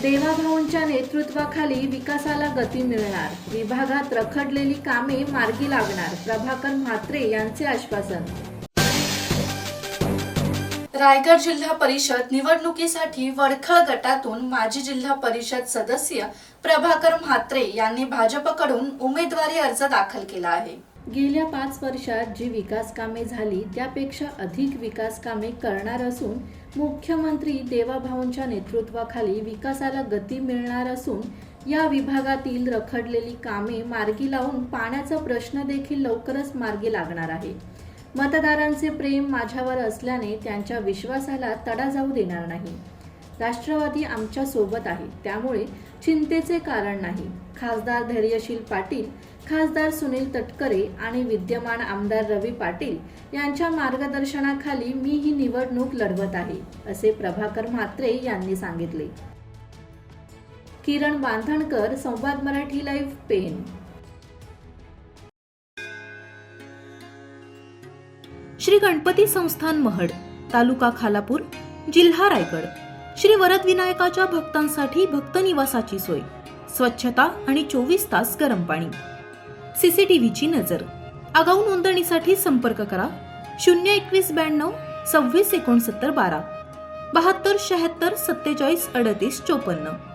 देवाभाऊंच्या नेतृत्वाखाली विकासाला गती मिळणार, विभागात रखडलेली कामे मार्गी लागणार, प्रभाकर म्हात्रे यांचे आश्वासन. रायगड जिल्हा परिषद निवडणुकीसाठी वडखळ गटातून माजी जिल्हा परिषद सदस्य प्रभाकर म्हात्रे यांनी भाजपकडून उमेदवारी अर्ज दाखल केला आहे. गेल्या 5 वर्षात जी विकास कामे झाली त्यापेक्षा अधिक विकास कामे करणार असून मुख्यमंत्री देवाभाऊंच्या नेतृत्वाखाली विकासाला गती मिळणार असून या विभागातील रखडलेली कामे मार्गी लावून पाण्याचा प्रश्न देखील लवकरच मार्गी लागणार आहे. मतदारांचे प्रेम माझ्यावर असल्याने त्यांच्या विश्वासाला तडा जाऊ देणार नाही. राष्ट्रवादी आमच्या सोबत आहे, त्यामुळे चिंतेचे कारण नाही. खासदार धैर्यशील पाटील, खासदार सुनील तटकरे आणि विद्यमान आमदार रवी पाटील यांच्या मार्गदर्शनाखाली मी ही निवडणूक लढवत आहे, असे प्रभाकर म्हात्रे यांनी सांगितले. किरण बांधणकर, संवाद मराठी लाईव्ह, पेन. श्री गणपती संस्थान महड, तालुका खालापूर, जिल्हा रायगड. श्री वरद विनायकाच्या भक्तांसाठी भक्त निवासाची सोय, स्वच्छता आणि 24 तास गरम पाणी. सीसीटीव्हीची नजर. आगाऊ नोंदणीसाठी संपर्क करा 02192 26 69 12 72 76 47 38 54.